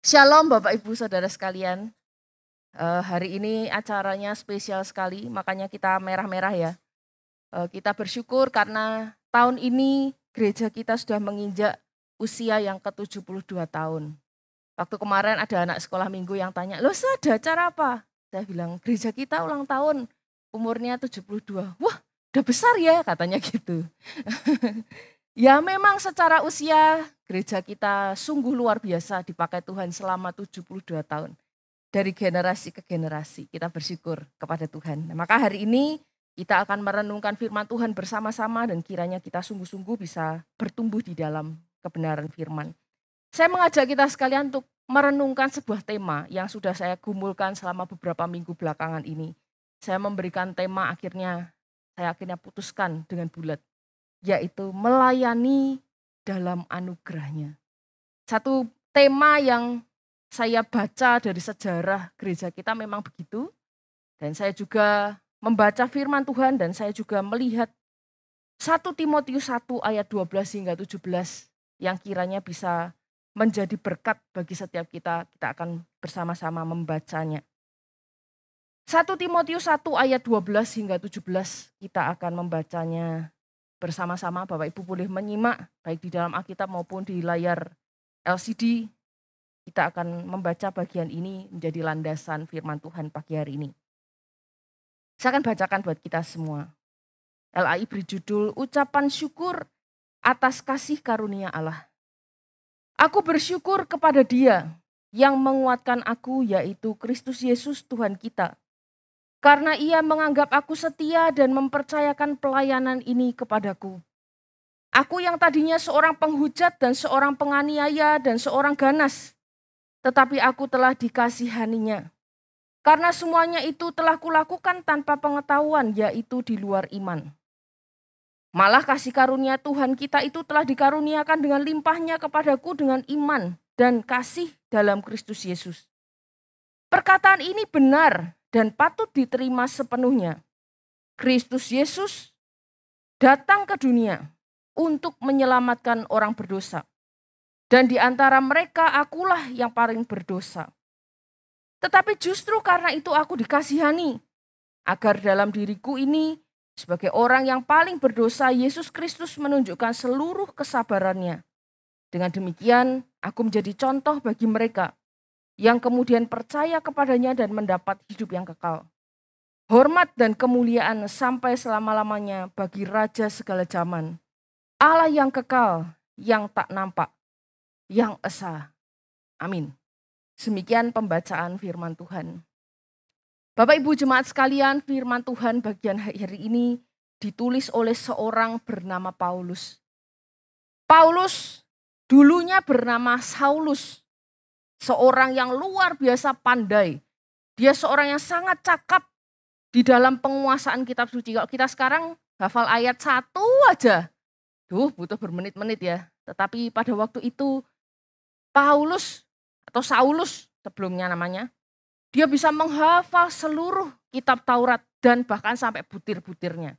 Shalom Bapak Ibu Saudara sekalian. Hari ini acaranya spesial sekali, makanya kita merah-merah ya. Kita bersyukur karena tahun ini gereja kita sudah menginjak usia yang ke-72 tahun. Waktu kemarin ada anak sekolah minggu yang tanya, "Loh, ada acara apa?" Saya bilang, "Gereja kita ulang tahun, umurnya 72." "Wah, udah besar ya," katanya gitu. Ya memang secara usia gereja kita sungguh luar biasa dipakai Tuhan selama 72 tahun. Dari generasi ke generasi kita bersyukur kepada Tuhan. Nah, maka hari ini kita akan merenungkan firman Tuhan bersama-sama dan kiranya kita sungguh-sungguh bisa bertumbuh di dalam kebenaran firman. Saya mengajak kita sekalian untuk merenungkan sebuah tema yang sudah saya gumulkan selama beberapa minggu belakangan ini. Saya memberikan tema saya akhirnya putuskan dengan bulat, yaitu melayani dalam anugerahnya. Satu tema yang saya baca dari sejarah gereja kita memang begitu. Dan saya juga membaca firman Tuhan dan saya juga melihat 1 Timotius 1 ayat 12 hingga 17 yang kiranya bisa menjadi berkat bagi setiap kita. Kita akan bersama-sama membacanya. 1 Timotius 1 ayat 12 hingga 17 kita akan membacanya bersama-sama. Bapak Ibu boleh menyimak baik di dalam Alkitab maupun di layar LCD. Kita akan membaca bagian ini menjadi landasan firman Tuhan pagi hari ini. Saya akan bacakan buat kita semua. LAI beri judul Ucapan Syukur atas Kasih Karunia Allah. Aku bersyukur kepada Dia yang menguatkan aku, yaitu Kristus Yesus Tuhan kita. Karena Ia menganggap aku setia dan mempercayakan pelayanan ini kepadaku. Aku yang tadinya seorang penghujat dan seorang penganiaya dan seorang ganas, tetapi aku telah dikasihaninya. Karena semuanya itu telah kulakukan tanpa pengetahuan, yaitu di luar iman. Malah kasih karunia Tuhan kita itu telah dikaruniakan dengan limpahnya kepadaku dengan iman dan kasih dalam Kristus Yesus. Perkataan ini benar dan patut diterima sepenuhnya. Kristus Yesus datang ke dunia untuk menyelamatkan orang berdosa. Dan di antara mereka akulah yang paling berdosa. Tetapi justru karena itu aku dikasihani, agar dalam diriku ini sebagai orang yang paling berdosa, Yesus Kristus menunjukkan seluruh kesabarannya. Dengan demikian aku menjadi contoh bagi mereka yang kemudian percaya kepadanya dan mendapat hidup yang kekal. Hormat dan kemuliaan sampai selama-lamanya bagi Raja segala zaman, Allah yang kekal, yang tak nampak, yang esa. Amin. Demikian pembacaan firman Tuhan. Bapak Ibu jemaat sekalian, firman Tuhan bagian hari ini ditulis oleh seorang bernama Paulus. Paulus dulunya bernama Saulus, seorang yang luar biasa pandai. Dia seorang yang sangat cakap di dalam penguasaan kitab suci. Kalau kita sekarang hafal ayat 1 aja, butuh bermenit-menit ya. Tetapi pada waktu itu Paulus atau Saulus sebelumnya namanya, dia bisa menghafal seluruh kitab Taurat dan bahkan sampai butir-butirnya.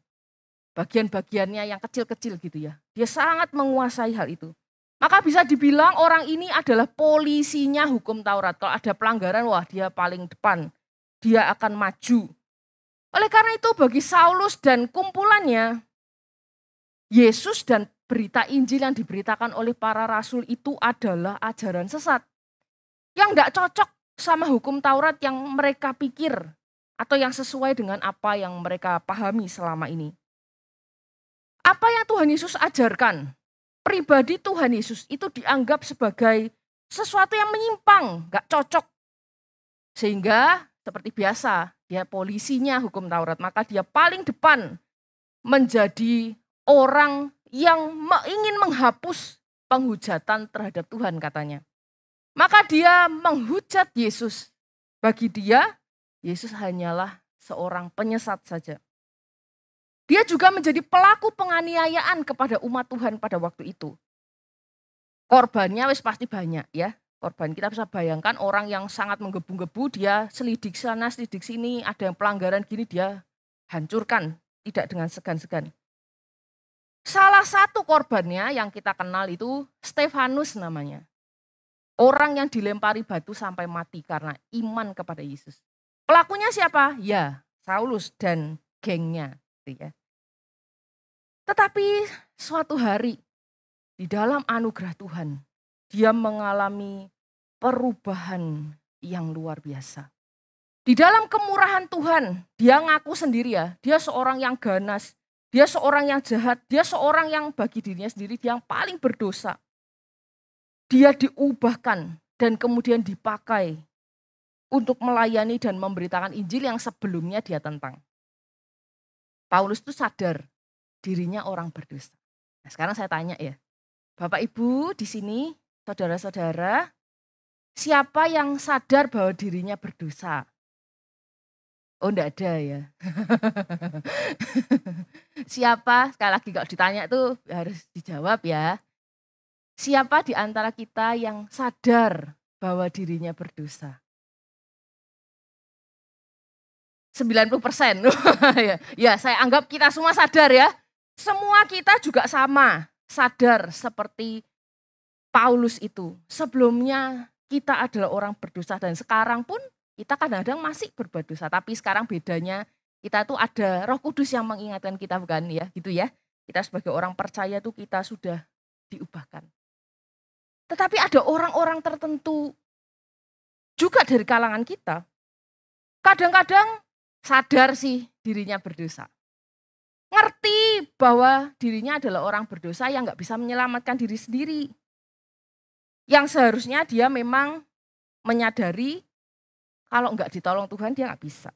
Bagian-bagiannya yang kecil-kecil gitu ya. Dia sangat menguasai hal itu. Maka bisa dibilang orang ini adalah polisinya hukum Taurat. Kalau ada pelanggaran, wah dia paling depan. Dia akan maju. Oleh karena itu bagi Saulus dan kumpulannya, Yesus dan berita Injil yang diberitakan oleh para rasul itu adalah ajaran sesat. Yang tidak cocok sama hukum Taurat yang mereka pikir atau yang sesuai dengan apa yang mereka pahami selama ini. Apa yang Tuhan Yesus ajarkan, pribadi Tuhan Yesus itu dianggap sebagai sesuatu yang menyimpang, gak cocok. Sehingga seperti biasa, dia polisinya hukum Taurat, maka dia paling depan menjadi orang yang ingin menghapus penghujatan terhadap Tuhan katanya. Maka dia menghujat Yesus. Bagi dia, Yesus hanyalah seorang penyesat saja. Dia juga menjadi pelaku penganiayaan kepada umat Tuhan pada waktu itu. Korbannya wis pasti banyak ya. Korban kita bisa bayangkan orang yang sangat menggebu-gebu, dia selidik sana, selidik sini, ada yang pelanggaran gini dia hancurkan, tidak dengan segan-segan. Salah satu korbannya yang kita kenal itu Stefanus namanya. Orang yang dilempari batu sampai mati karena iman kepada Yesus. Pelakunya siapa? Ya, Saulus dan gengnya. Gitu ya. Tetapi suatu hari di dalam anugerah Tuhan, dia mengalami perubahan yang luar biasa. Di dalam kemurahan Tuhan, dia ngaku sendiri ya, dia seorang yang ganas, dia seorang yang jahat, dia seorang yang bagi dirinya sendiri dia yang paling berdosa. Dia diubahkan dan kemudian dipakai untuk melayani dan memberitakan Injil yang sebelumnya dia tentang. Paulus itu sadar dirinya orang berdosa. Nah, sekarang saya tanya ya, Bapak Ibu di sini, saudara-saudara, siapa yang sadar bahwa dirinya berdosa? Oh, enggak ada ya. Siapa? Sekali lagi kalau ditanya tuh harus dijawab ya. Siapa di antara kita yang sadar bahwa dirinya berdosa? 90%. Ya, saya anggap kita semua sadar ya. Semua kita juga sama, sadar seperti Paulus itu. Sebelumnya kita adalah orang berdosa dan sekarang pun kita kadang-kadang masih berbuat dosa. Tapi sekarang bedanya kita tuh ada Roh Kudus yang mengingatkan kita, bukan ya, gitu ya. Kita sebagai orang percaya tuh kita sudah diubahkan. Tetapi ada orang-orang tertentu juga dari kalangan kita. Kadang-kadang sadar sih dirinya berdosa. Ngerti bahwa dirinya adalah orang berdosa yang gak bisa menyelamatkan diri sendiri. Yang seharusnya dia memang menyadari kalau gak ditolong Tuhan dia gak bisa.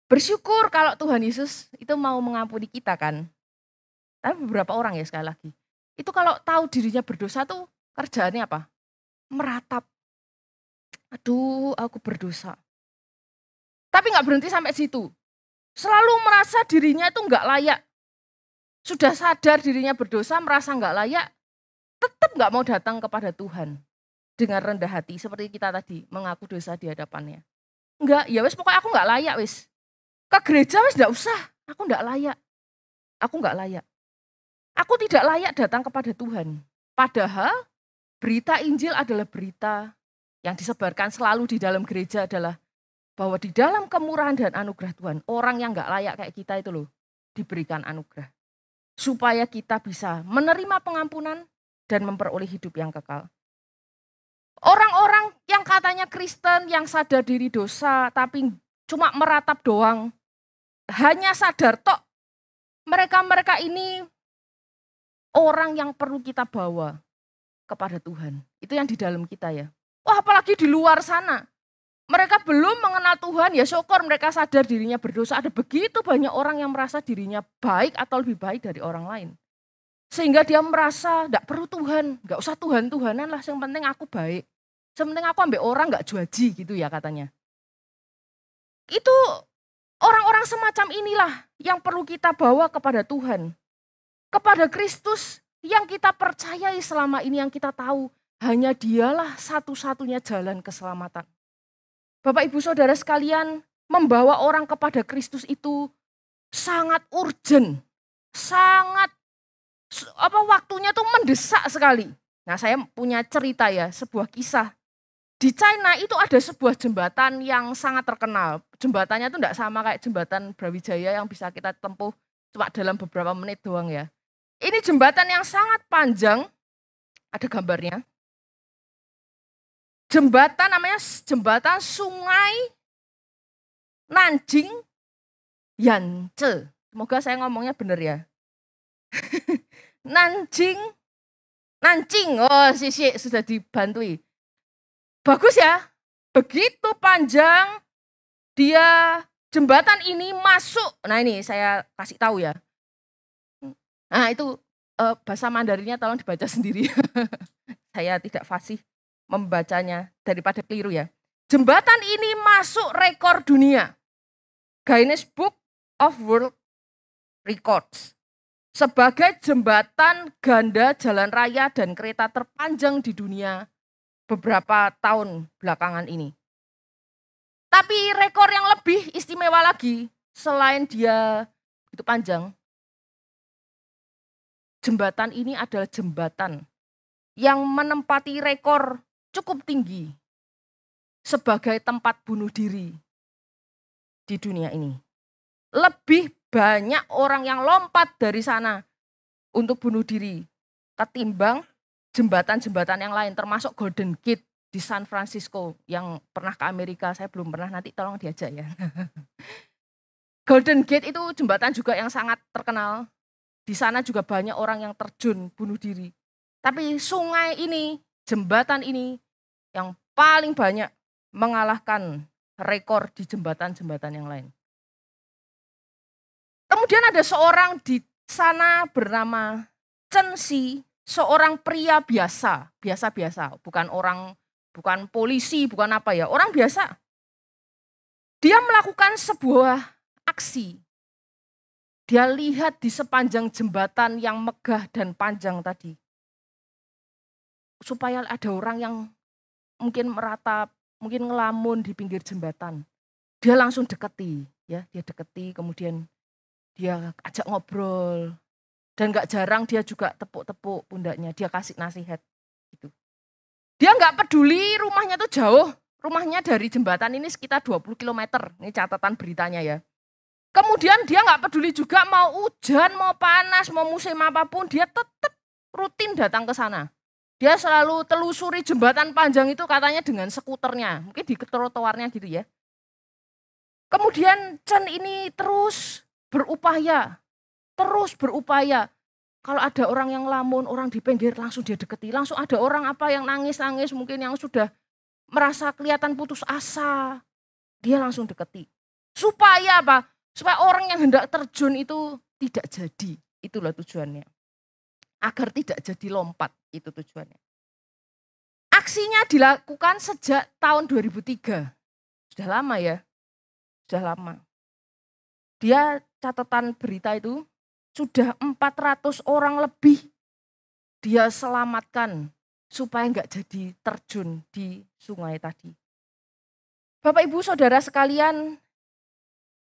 Bersyukur kalau Tuhan Yesus itu mau mengampuni kita kan. Tapi beberapa orang ya sekali lagi. Itu kalau tahu dirinya berdosa tuh kerjaannya apa? Meratap. Aduh, aku berdosa. Tapi gak berhenti sampai situ. Selalu merasa dirinya itu gak layak. Sudah sadar dirinya berdosa, merasa gak layak, tetap gak mau datang kepada Tuhan. Dengan rendah hati, seperti kita tadi, mengaku dosa di hadapannya. Enggak, ya wis pokoknya aku gak layak wis. Ke gereja wis gak usah, aku gak layak. Aku gak layak. Aku tidak layak datang kepada Tuhan. Padahal berita Injil adalah berita yang disebarkan selalu di dalam gereja adalah bahwa di dalam kemurahan dan anugerah Tuhan, orang yang gak layak kayak kita itu loh, diberikan anugerah. Supaya kita bisa menerima pengampunan dan memperoleh hidup yang kekal. Orang-orang yang katanya Kristen, yang sadar diri dosa, tapi cuma meratap doang, hanya sadar tok, mereka-mereka ini orang yang perlu kita bawa kepada Tuhan. Itu yang di dalam kita ya. Wah, apalagi di luar sana. Mereka belum mengenal Tuhan, ya syukur mereka sadar dirinya berdosa. Ada begitu banyak orang yang merasa dirinya baik atau lebih baik dari orang lain. Sehingga dia merasa gak perlu Tuhan, gak usah Tuhan-Tuhanan lah, yang penting aku baik. Yang penting aku ambil orang gak juaji gitu ya katanya. Itu orang-orang semacam inilah yang perlu kita bawa kepada Tuhan. Kepada Kristus yang kita percayai selama ini, yang kita tahu hanya dialah satu-satunya jalan keselamatan. Bapak Ibu Saudara sekalian, membawa orang kepada Kristus itu sangat urgent, sangat waktunya tuh mendesak sekali. Nah, saya punya cerita ya, sebuah kisah. Di China itu ada sebuah jembatan yang sangat terkenal. Jembatannya tuh enggak sama kayak jembatan Brawijaya yang bisa kita tempuh cuma dalam beberapa menit doang ya. Ini jembatan yang sangat panjang, ada gambarnya. Jembatan namanya jembatan Sungai Nanjing Yangtze. Semoga saya ngomongnya benar ya. Nanjing, oh sisi sudah dibantui. Bagus ya, begitu panjang dia jembatan ini masuk. Nah ini saya kasih tahu ya. Nah itu bahasa Mandarinnya tolong dibaca sendiri. Saya tidak fasih membacanya daripada keliru ya. Jembatan ini masuk rekor dunia. Guinness Book of World Records. Sebagai jembatan ganda jalan raya dan kereta terpanjang di dunia beberapa tahun belakangan ini. Tapi rekor yang lebih istimewa lagi, selain dia itu panjang, jembatan ini adalah jembatan yang menempati rekor cukup tinggi sebagai tempat bunuh diri di dunia ini. Lebih banyak orang yang lompat dari sana untuk bunuh diri ketimbang jembatan-jembatan yang lain, termasuk Golden Gate di San Francisco. Yang pernah ke Amerika, saya belum pernah, nanti tolong diajak ya. Golden Gate itu jembatan juga yang sangat terkenal. Di sana juga banyak orang yang terjun bunuh diri. Tapi sungai ini, jembatan ini yang paling banyak mengalahkan rekor di jembatan-jembatan yang lain. Kemudian ada seorang di sana bernama Chen Xi, seorang pria biasa, bukan polisi, bukan apa ya, orang biasa. Dia melakukan sebuah aksi. Dia lihat di sepanjang jembatan yang megah dan panjang tadi. Supaya ada orang yang mungkin meratap, mungkin ngelamun di pinggir jembatan. Dia langsung deketi, ya, dia deketi, kemudian dia ajak ngobrol. Dan gak jarang dia juga tepuk-tepuk pundaknya, dia kasih nasihat. Gitu. Dia gak peduli rumahnya tuh jauh, rumahnya dari jembatan ini sekitar 20 km, ini catatan beritanya ya. Kemudian dia gak peduli juga mau hujan, mau panas, mau musim apapun, dia tetap rutin datang ke sana. Dia selalu telusuri jembatan panjang itu katanya dengan skuternya, mungkin di trotoarnya gitu ya. Kemudian Chen ini terus berupaya. Kalau ada orang yang lamun, orang di pinggir langsung dia deketi. Langsung ada orang apa yang nangis-nangis, mungkin yang sudah merasa kelihatan putus asa. Dia langsung deketi. Supaya apa? Supaya orang yang hendak terjun itu tidak jadi. Itulah tujuannya. Agar tidak jadi lompat, itu tujuannya. Aksinya dilakukan sejak tahun 2003. Sudah lama ya. Sudah lama. Dia catatan berita itu sudah 400 orang lebih dia selamatkan supaya enggak jadi terjun di sungai tadi. Bapak Ibu Saudara sekalian,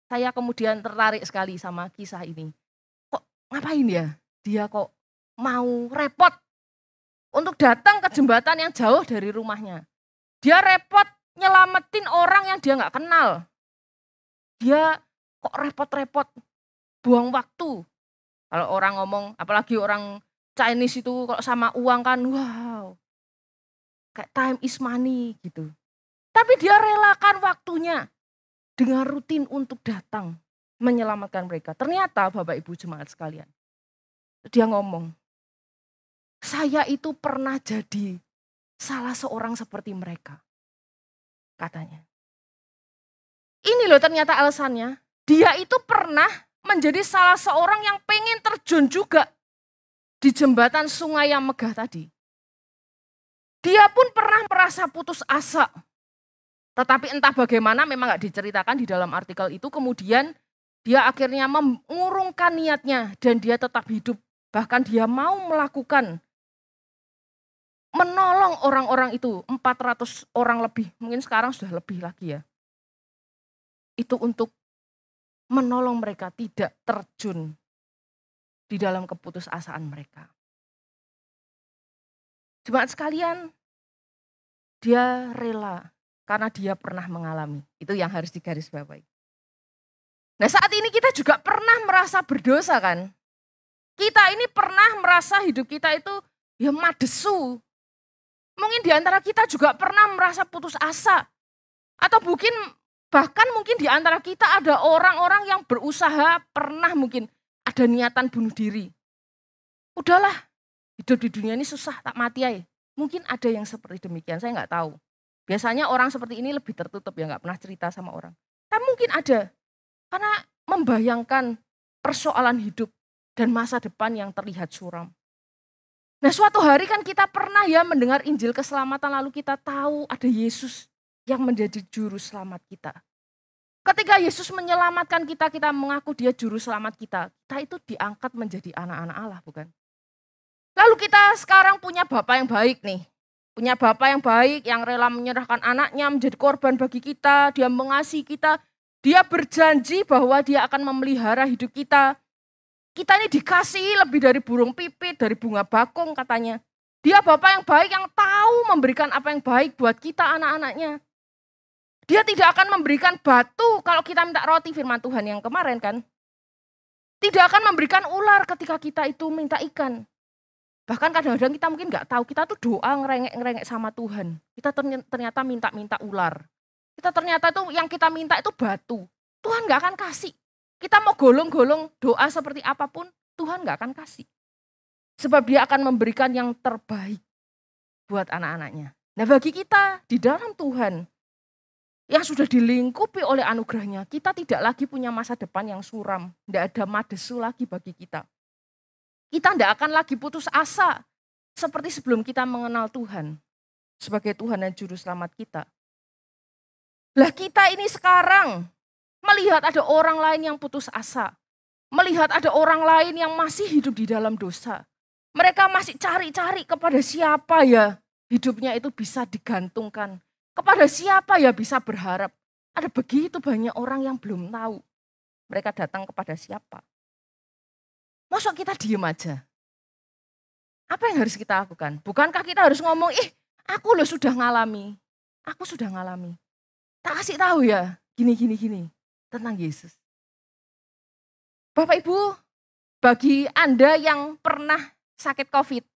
saya kemudian tertarik sekali sama kisah ini. Kok ngapain ya? Dia kok mau repot untuk datang ke jembatan yang jauh dari rumahnya. Dia repot nyelamatin orang yang dia nggak kenal. Dia kok repot-repot buang waktu. Kalau orang ngomong, apalagi orang Chinese itu kalau sama uang kan, wow, kayak time is money gitu. Tapi dia relakan waktunya dengan rutin untuk datang menyelamatkan mereka. Ternyata Bapak Ibu jemaat sekalian, dia ngomong, saya itu pernah jadi salah seorang seperti mereka, katanya. Ini loh ternyata alasannya, dia itu pernah menjadi salah seorang yang pengen terjun juga di jembatan sungai yang megah tadi. Dia pun pernah merasa putus asa. Tetapi entah bagaimana memang gak diceritakan di dalam artikel itu, kemudian dia akhirnya mengurungkan niatnya dan dia tetap hidup. Bahkan dia mau melakukan, menolong orang-orang itu, 400 orang lebih, mungkin sekarang sudah lebih lagi ya. Itu untuk menolong mereka tidak terjun di dalam keputusasaan mereka. Jemaat sekalian, dia rela karena dia pernah mengalami. Itu yang harus digarisbawahi. Nah, saat ini kita juga pernah merasa berdosa kan? Kita ini pernah merasa hidup kita itu ya madesu. Mungkin di antara kita juga pernah merasa putus asa. Atau bahkan mungkin di antara kita ada orang-orang yang berusaha pernah mungkin ada niatan bunuh diri. Udahlah, hidup di dunia ini susah, tak mati aja. Mungkin ada yang seperti demikian, saya nggak tahu. Biasanya orang seperti ini lebih tertutup ya, nggak pernah cerita sama orang. Tapi mungkin ada, karena membayangkan persoalan hidup dan masa depan yang terlihat suram. Nah, suatu hari kan kita pernah ya mendengar Injil keselamatan, lalu kita tahu ada Yesus yang menjadi juru selamat kita. Ketika Yesus menyelamatkan kita, kita mengaku dia juru selamat kita. Kita itu diangkat menjadi anak-anak Allah, bukan? Lalu kita sekarang punya Bapa yang baik nih. Punya Bapa yang baik, yang rela menyerahkan anaknya menjadi korban bagi kita. Dia mengasihi kita. Dia berjanji bahwa dia akan memelihara hidup kita. Kita ini dikasihi lebih dari burung pipit, dari bunga bakung katanya. Dia Bapa yang baik yang tahu memberikan apa yang baik buat kita anak-anaknya. Dia tidak akan memberikan batu kalau kita minta roti, firman Tuhan yang kemarin kan. Tidak akan memberikan ular ketika kita itu minta ikan. Bahkan kadang-kadang kita mungkin nggak tahu, kita tuh doa ngerengek-ngerengek sama Tuhan. Kita ternyata minta ular. Kita ternyata itu yang kita minta itu batu. Tuhan nggak akan kasih. Kita mau golong-golong doa seperti apapun, Tuhan nggak akan kasih. Sebab dia akan memberikan yang terbaik buat anak-anaknya. Nah bagi kita di dalam Tuhan, yang sudah dilingkupi oleh anugerahnya, kita tidak lagi punya masa depan yang suram. Tidak ada madesu lagi bagi kita. Kita tidak akan lagi putus asa seperti sebelum kita mengenal Tuhan sebagai Tuhan dan Juru Selamat kita. Lah kita ini sekarang melihat ada orang lain yang putus asa. Melihat ada orang lain yang masih hidup di dalam dosa. Mereka masih cari-cari kepada siapa ya hidupnya itu bisa digantungkan. Kepada siapa ya bisa berharap. Ada begitu banyak orang yang belum tahu. Mereka datang kepada siapa. Masa kita diem aja? Apa yang harus kita lakukan? Bukankah kita harus ngomong, aku loh sudah ngalami. Aku sudah ngalami. Tak kasih tahu ya, gini tentang Yesus. Bapak Ibu, bagi Anda yang pernah sakit COVID,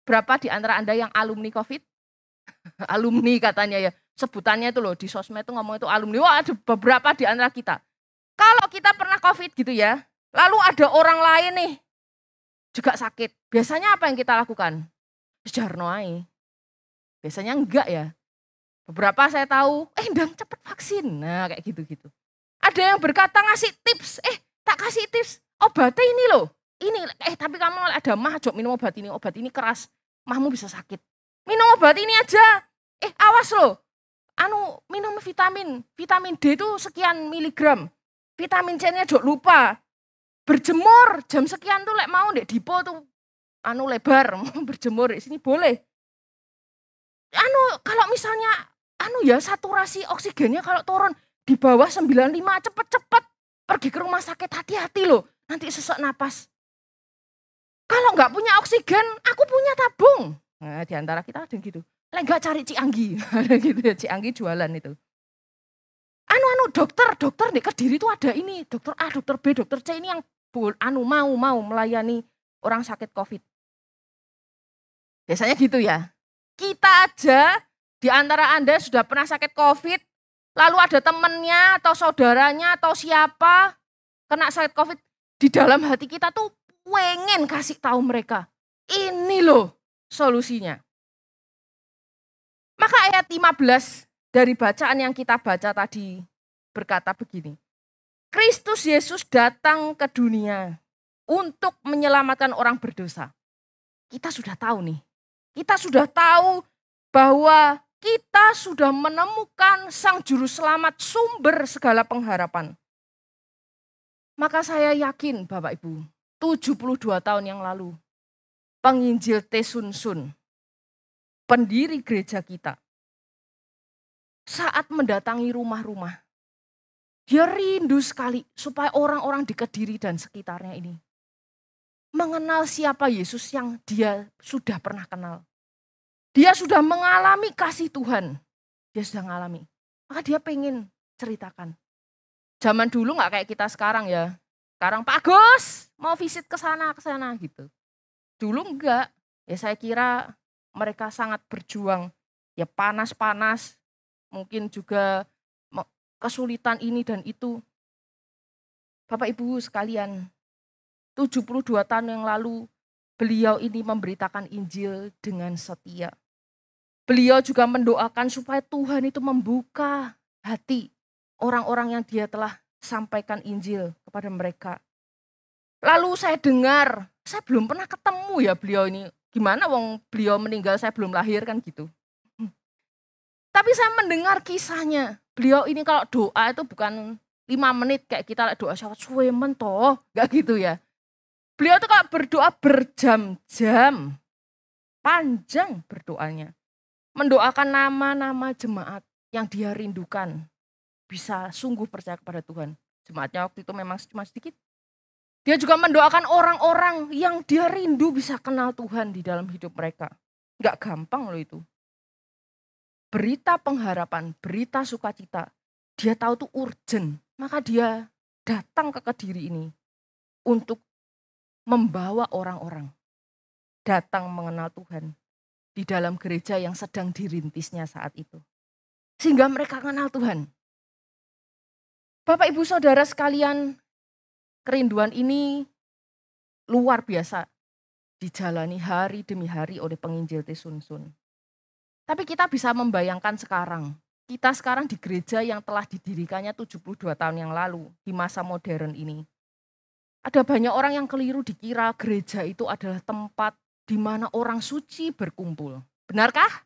berapa di antara Anda yang alumni COVID? Alumni katanya ya, sebutannya itu loh di sosmed itu ngomong itu alumni. Wah ada beberapa di antara kita. Kalau kita pernah COVID gitu ya, lalu ada orang lain nih juga sakit. Biasanya apa yang kita lakukan? Sejarno ae. Biasanya enggak ya. Beberapa saya tahu, ndang cepet vaksin. Nah kayak gitu-gitu. Ada yang berkata ngasih tips, tak kasih tips. Obatnya ini loh. Ini, tapi kamu ada mah, jok minum obat ini keras. Mahmu bisa sakit. Minum obat ini aja. Awas loh. Minum vitamin D itu sekian miligram. Vitamin C-nya jok lupa. Berjemur jam sekian tuh lek mau ndek dipo tuh lebar mau berjemur di sini boleh. Kalau misalnya ya saturasi oksigennya kalau turun di bawah 95 cepet-cepet pergi ke rumah sakit, hati-hati loh nanti sesak napas. Kalau nggak punya oksigen aku punya tabung. Nah, di antara kita ada yang gitu. Lek nggak cari Cianggi, ada gitu ya Cianggi jualan itu. Dokter di Kediri itu ada ini, dokter A, dokter B, dokter C ini yang mau melayani orang sakit COVID. Biasanya gitu ya. Kita aja di antara Anda sudah pernah sakit COVID, lalu ada temennya atau saudaranya atau siapa kena sakit COVID, di dalam hati kita tuh pengen kasih tahu mereka, ini loh solusinya. Maka ayat 15 dari bacaan yang kita baca tadi berkata begini. Kristus Yesus datang ke dunia untuk menyelamatkan orang berdosa. Kita sudah tahu nih. Kita sudah tahu bahwa kita sudah menemukan Sang Juru Selamat, sumber segala pengharapan. Maka saya yakin Bapak Ibu, 72 tahun yang lalu, penginjil T. Sun Sun, pendiri gereja kita, saat mendatangi rumah-rumah, dia rindu sekali supaya orang-orang di Kediri dan sekitarnya ini mengenal siapa Yesus yang dia sudah pernah kenal. Dia sudah mengalami kasih Tuhan. Dia sudah mengalami. Maka dia pengen ceritakan. Zaman dulu gak kayak kita sekarang ya. Sekarang Pak Agus mau visit ke sana gitu. Dulu enggak. Ya saya kira mereka sangat berjuang. Ya panas-panas. Mungkin juga kesulitan ini dan itu. Bapak Ibu sekalian, 72 tahun yang lalu beliau ini memberitakan Injil dengan setia. Beliau juga mendoakan supaya Tuhan itu membuka hati orang-orang yang dia telah sampaikan Injil kepada mereka. Lalu saya dengar, saya belum pernah ketemu ya beliau ini. Gimana wong beliau meninggal saya belum lahir kan gitu. Tapi saya mendengar kisahnya. Beliau ini kalau doa itu bukan 5 menit kayak kita doa syawat suwe mentoh, enggak gitu ya. Beliau itu kalau berdoa berjam-jam, panjang berdoanya. Mendoakan nama-nama jemaat yang dia rindukan. Bisa sungguh percaya kepada Tuhan. Jemaatnya waktu itu memang cuma sedikit. Dia juga mendoakan orang-orang yang dia rindu bisa kenal Tuhan di dalam hidup mereka. Nggak gampang loh itu. Berita pengharapan, berita sukacita, dia tahu tuh urgent. Maka dia datang ke Kediri ini untuk membawa orang-orang datang mengenal Tuhan di dalam gereja yang sedang dirintisnya saat itu. Sehingga mereka kenal Tuhan. Bapak Ibu Saudara sekalian, kerinduan ini luar biasa dijalani hari demi hari oleh penginjil Tisunsun. Tapi kita bisa membayangkan sekarang, kita sekarang di gereja yang telah didirikannya 72 tahun yang lalu, di masa modern ini. Ada banyak orang yang keliru dikira gereja itu adalah tempat di mana orang suci berkumpul. Benarkah?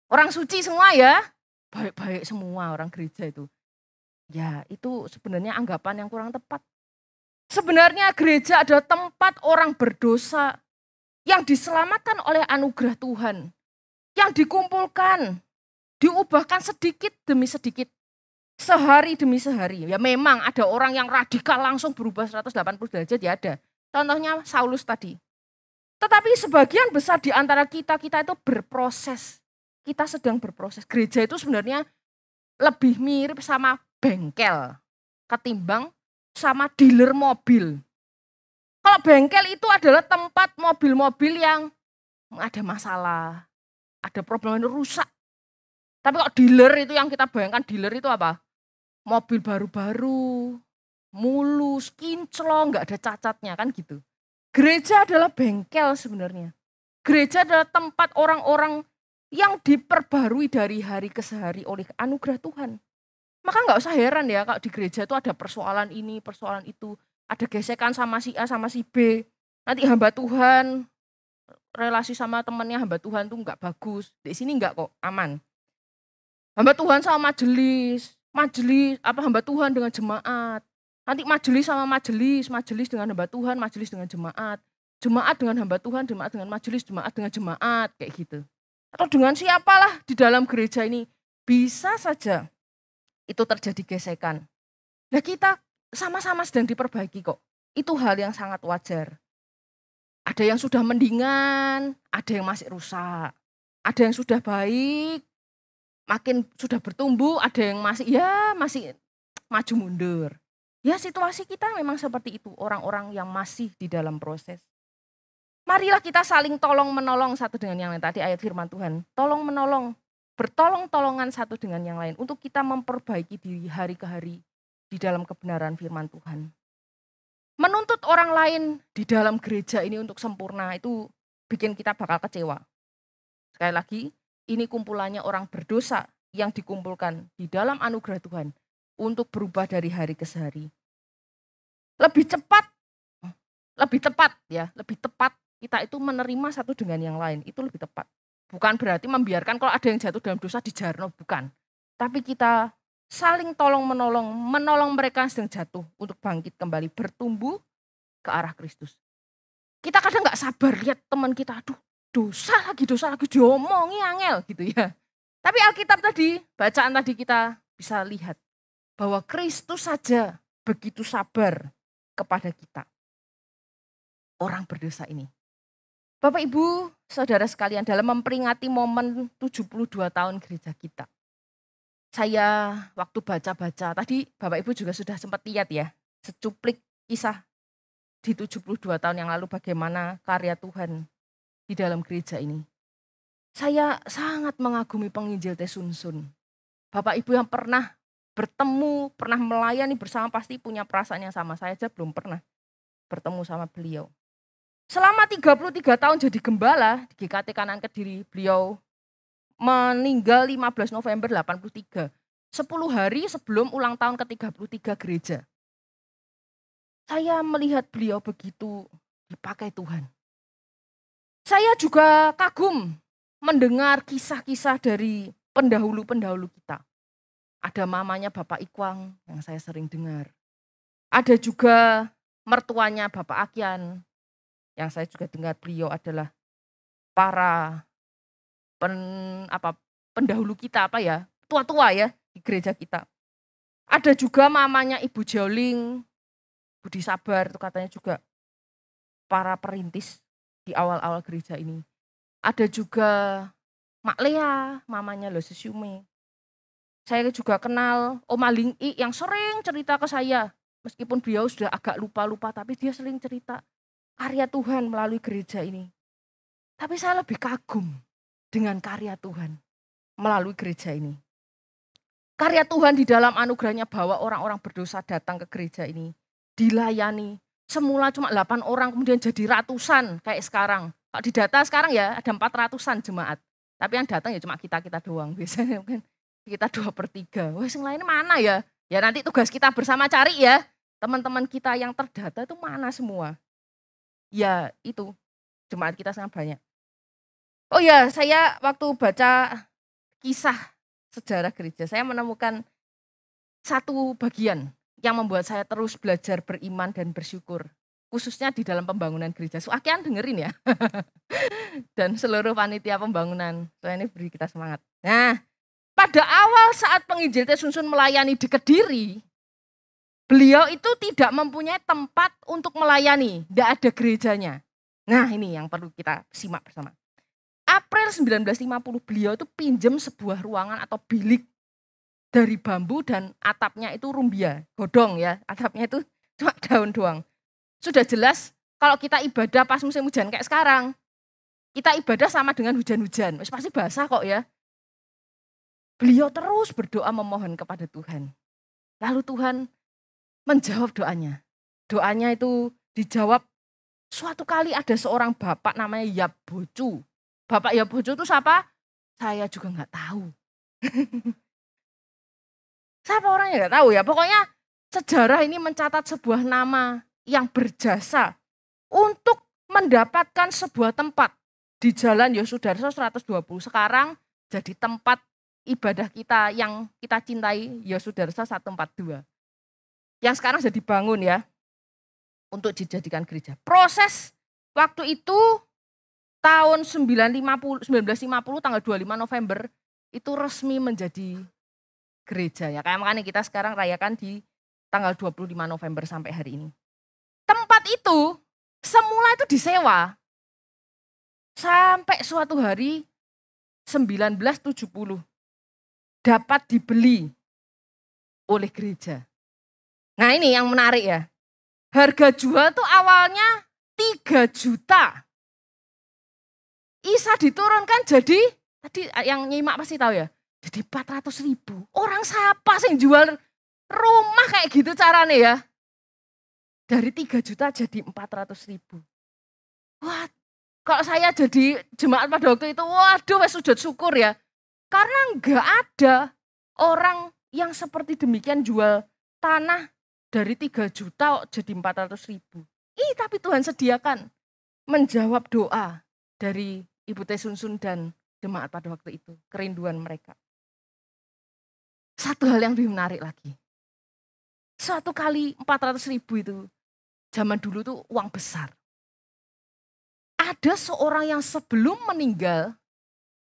Orang suci semua ya? Baik-baik semua orang gereja itu. Ya, itu sebenarnya anggapan yang kurang tepat. Sebenarnya gereja adalah tempat orang berdosa yang diselamatkan oleh anugerah Tuhan, yang dikumpulkan, diubahkan sedikit demi sedikit, sehari demi sehari. Ya memang ada orang yang radikal langsung berubah 180 derajat ya ada. Contohnya Saulus tadi. Tetapi sebagian besar di antara kita itu berproses. Kita sedang berproses. Gereja itu sebenarnya lebih mirip sama bengkel ketimbang sama dealer mobil. Kalau bengkel itu adalah tempat mobil-mobil yang ada masalah, ada problem rusak. Tapi kok dealer itu yang kita bayangkan dealer itu apa? Mobil baru-baru, mulus, kinclong, nggak ada cacatnya kan gitu. Gereja adalah bengkel sebenarnya. Gereja adalah tempat orang-orang yang diperbarui dari hari ke hari oleh anugerah Tuhan. Maka nggak usah heran ya kalau di gereja itu ada persoalan ini, persoalan itu. Ada gesekan sama si A sama si B. Nanti hamba Tuhan, relasi sama temannya hamba Tuhan tuh nggak bagus. Di sini nggak kok, aman. Hamba Tuhan sama majelis hamba Tuhan dengan jemaat. Nanti majelis sama majelis dengan hamba Tuhan, majelis dengan jemaat. Jemaat dengan hamba Tuhan, jemaat dengan majelis, jemaat dengan jemaat, kayak gitu. Atau dengan siapalah di dalam gereja ini. Bisa saja itu terjadi gesekan. Nah kita sama-sama sedang diperbaiki kok. Itu hal yang sangat wajar. Ada yang sudah mendingan, ada yang masih rusak. Ada yang sudah baik, makin sudah bertumbuh, ada yang masih maju mundur. Ya situasi kita memang seperti itu, orang-orang yang masih di dalam proses. Marilah kita saling tolong menolong satu dengan yang lain. Tadi ayat firman Tuhan, tolong menolong, bertolong-tolongan satu dengan yang lain untuk kita memperbaiki diri hari ke hari di dalam kebenaran firman Tuhan. Menuntut orang lain di dalam gereja ini untuk sempurna itu bikin kita bakal kecewa. Sekali lagi, ini kumpulannya orang berdosa yang dikumpulkan di dalam anugerah Tuhan untuk berubah dari hari ke hari. Lebih tepat kita itu menerima satu dengan yang lain, itu lebih tepat. Bukan berarti membiarkan kalau ada yang jatuh dalam dosa dijarno, bukan. Tapi kita saling menolong mereka yang sedang jatuh untuk bangkit kembali, bertumbuh ke arah Kristus. Kita kadang gak sabar lihat teman kita, aduh dosa lagi diomongi angel gitu ya. Tapi Alkitab tadi, bacaan tadi kita bisa lihat bahwa Kristus saja begitu sabar kepada kita, orang berdosa ini. Bapak Ibu, saudara sekalian, dalam memperingati momen 72 tahun gereja kita. Saya waktu baca-baca, tadi Bapak Ibu juga sudah sempat lihat ya, secuplik kisah di 72 tahun yang lalu bagaimana karya Tuhan di dalam gereja ini. Saya sangat mengagumi penginjil Tisunsun. Bapak Ibu yang pernah bertemu, pernah melayani bersama pasti punya perasaan yang sama. Saya aja belum pernah bertemu sama beliau. Selama 33 tahun jadi gembala di GKT Kanan Kediri, beliau meninggal 15 November 83. 10 hari sebelum ulang tahun ke-33 gereja. Saya melihat beliau begitu dipakai Tuhan. Saya juga kagum mendengar kisah-kisah dari pendahulu-pendahulu kita. Ada mamanya Bapak Ikwang yang saya sering dengar. Ada juga mertuanya Bapak Akian yang saya juga dengar beliau adalah para pendahulu kita tua-tua ya di gereja kita. Ada juga mamanya Ibu Joling, Budi Sabar itu katanya juga para perintis di awal-awal gereja ini. Ada juga Mak Lea, mamanya Lo Susiume. Saya juga kenal Oma Ling'i yang sering cerita ke saya. Meskipun beliau sudah agak lupa-lupa, tapi dia sering cerita karya Tuhan melalui gereja ini. Tapi saya lebih kagum dengan karya Tuhan melalui gereja ini. Karya Tuhan di dalam anugerahnya bahwa orang-orang berdosa datang ke gereja ini. Dilayani. Semula cuma 8 orang kemudian jadi ratusan kayak sekarang. Kalau di data sekarang ya ada 400-an jemaat. Tapi yang datang ya cuma kita-kita doang. Biasanya kan kita 2/3. Wah yang lainnya mana ya? Ya nanti tugas kita bersama cari ya. Teman-teman kita yang terdata itu mana semua? Ya itu jemaat kita sangat banyak. Oh ya saya waktu baca kisah sejarah gereja, saya menemukan satu bagian yang membuat saya terus belajar beriman dan bersyukur. Khususnya di dalam pembangunan gereja. Suakian dengerin ya. Dan seluruh panitia pembangunan. Soalnya ini beri kita semangat. Nah, pada awal saat penginjil Teh Sun Sun melayani di Kediri, beliau itu tidak mempunyai tempat untuk melayani. Tidak ada gerejanya. Nah ini yang perlu kita simak bersama. April 1950 beliau itu pinjam sebuah ruangan atau bilik dari bambu dan atapnya itu rumbia, godong ya, atapnya itu cuma daun doang. Sudah jelas kalau kita ibadah pas musim hujan kayak sekarang, kita ibadah sama dengan hujan-hujan, pasti basah kok ya. Beliau terus berdoa memohon kepada Tuhan. Lalu Tuhan menjawab doanya. Doanya itu dijawab suatu kali ada seorang bapak namanya Yap Bocu. Bapak Yap Bocu itu siapa? Saya juga nggak tahu. Siapa orangnya nggak tahu ya. Pokoknya sejarah ini mencatat sebuah nama yang berjasa untuk mendapatkan sebuah tempat di Jalan Yosudarso 120. Sekarang jadi tempat ibadah kita yang kita cintai, Yosudarso 142. Yang sekarang sudah dibangun ya untuk dijadikan gereja. Proses waktu itu tahun 1950 tanggal 25 November itu resmi menjadi gereja ya. Kayak makanya kita sekarang rayakan di tanggal 25 November sampai hari ini. Tempat itu semula itu disewa. Sampai suatu hari 1970 dapat dibeli oleh gereja. Nah ini yang menarik ya. Harga jual tuh awalnya 3 juta. Isa diturunkan jadi, tadi yang nyimak pasti tahu ya, jadi 400.000. Orang siapa sih yang jual rumah kayak gitu caranya ya. Dari 3 juta jadi 400.000. Wah, kalau saya jadi jemaat pada waktu itu, waduh sujud syukur ya. Karena enggak ada orang yang seperti demikian jual tanah dari 3 juta jadi 400.000. Tapi Tuhan sediakan menjawab doa dari Ibu Teh Sun Sun dan jemaat pada waktu itu, kerinduan mereka. Satu hal yang lebih menarik lagi. Suatu kali 400.000 itu, zaman dulu tuh uang besar. Ada seorang yang sebelum meninggal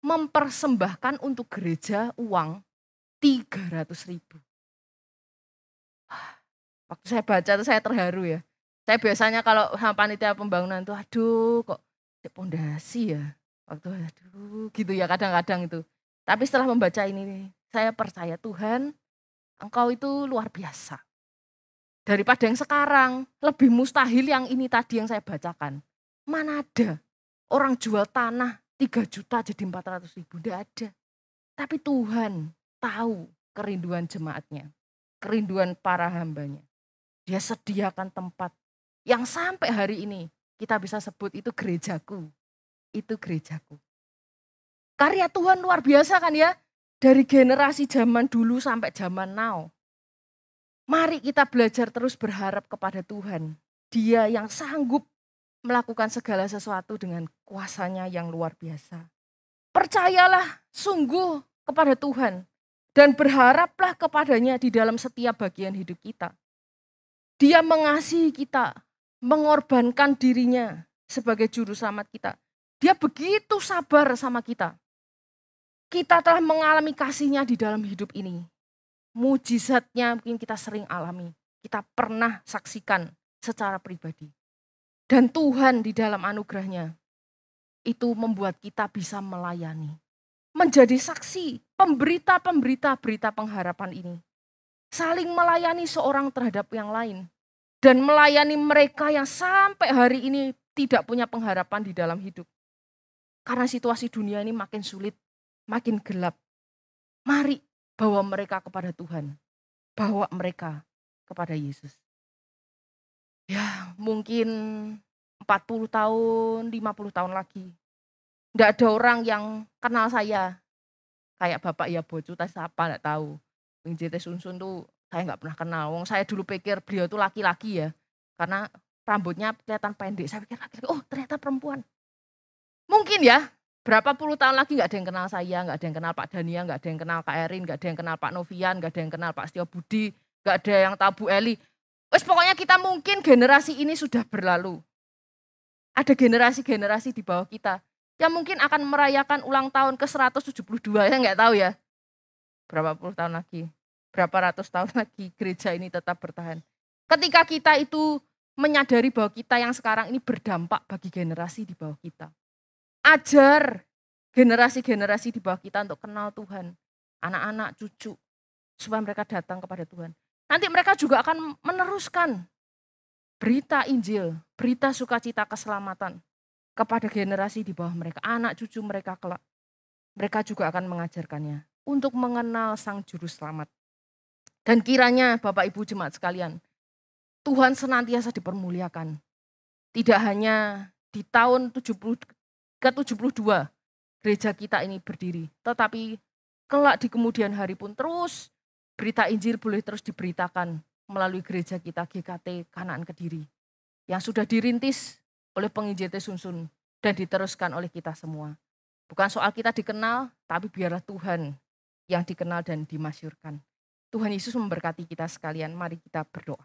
mempersembahkan untuk gereja uang 300.000. Waktu saya baca itu saya terharu ya. Saya biasanya kalau sama panitia pembangunan tuh, aduh kok pondasi ya. Waktu aduh gitu ya kadang-kadang itu. Tapi setelah membaca ini, saya percaya Tuhan, Engkau itu luar biasa. Daripada yang sekarang, lebih mustahil yang ini tadi yang saya bacakan. Mana ada orang jual tanah 3 juta jadi 400.000, tidak ada. Tapi Tuhan tahu kerinduan jemaatnya, kerinduan para hambanya. Dia sediakan tempat yang sampai hari ini kita bisa sebut itu gerejaku. Itu gerejaku. Karya Tuhan luar biasa kan ya. Dari generasi zaman dulu sampai zaman now. Mari kita belajar terus berharap kepada Tuhan. Dia yang sanggup melakukan segala sesuatu dengan kuasanya yang luar biasa. Percayalah sungguh kepada Tuhan. Dan berharaplah kepadanya di dalam setiap bagian hidup kita. Dia mengasihi kita, mengorbankan dirinya sebagai juru selamat kita. Dia begitu sabar sama kita. Kita telah mengalami kasih-Nya di dalam hidup ini. Mujizatnya mungkin kita sering alami. Kita pernah saksikan secara pribadi. Dan Tuhan di dalam anugerahnya itu membuat kita bisa melayani. Menjadi saksi, pemberita-pemberita berita pengharapan ini. Saling melayani seorang terhadap yang lain. Dan melayani mereka yang sampai hari ini tidak punya pengharapan di dalam hidup. Karena situasi dunia ini makin sulit, makin gelap. Mari bawa mereka kepada Tuhan. Bawa mereka kepada Yesus. Ya mungkin 40 tahun, 50 tahun lagi. Tidak ada orang yang kenal saya. Kayak Bapak ya Bocu, siapa enggak tahu. JT Sunsun tuh saya nggak pernah kenal. Wong saya dulu pikir beliau tuh laki-laki ya. Karena rambutnya kelihatan pendek. Saya pikir laki-laki, oh ternyata perempuan. Mungkin ya, berapa puluh tahun lagi nggak ada yang kenal saya, nggak ada yang kenal Pak Dania, nggak ada yang kenal Kak Erin, nggak ada yang kenal Pak Novian, nggak ada yang kenal Pak Setio Budi, nggak ada yang tahu Bu Eli. Wes pokoknya kita mungkin generasi ini sudah berlalu. Ada generasi-generasi di bawah kita yang mungkin akan merayakan ulang tahun ke-172, saya nggak tahu ya. Berapa puluh tahun lagi, berapa ratus tahun lagi gereja ini tetap bertahan. Ketika kita itu menyadari bahwa kita yang sekarang ini berdampak bagi generasi di bawah kita. Ajar generasi-generasi di bawah kita untuk kenal Tuhan. Anak-anak, cucu, supaya mereka datang kepada Tuhan. Nanti mereka juga akan meneruskan berita Injil, berita sukacita keselamatan kepada generasi di bawah mereka, anak cucu mereka kelak. Mereka juga akan mengajarkannya untuk mengenal Sang Juru Selamat. Dan kiranya Bapak Ibu jemaat sekalian, Tuhan senantiasa dipermuliakan. Tidak hanya di tahun ke-72 gereja kita ini berdiri, tetapi kelak di kemudian hari pun terus berita Injil boleh terus diberitakan melalui gereja kita GKT Kanaan Kediri yang sudah dirintis oleh penginjil Sunsun dan diteruskan oleh kita semua. Bukan soal kita dikenal, tapi biarlah Tuhan yang dikenal dan dimasyurkan. Tuhan Yesus memberkati kita sekalian. Mari kita berdoa.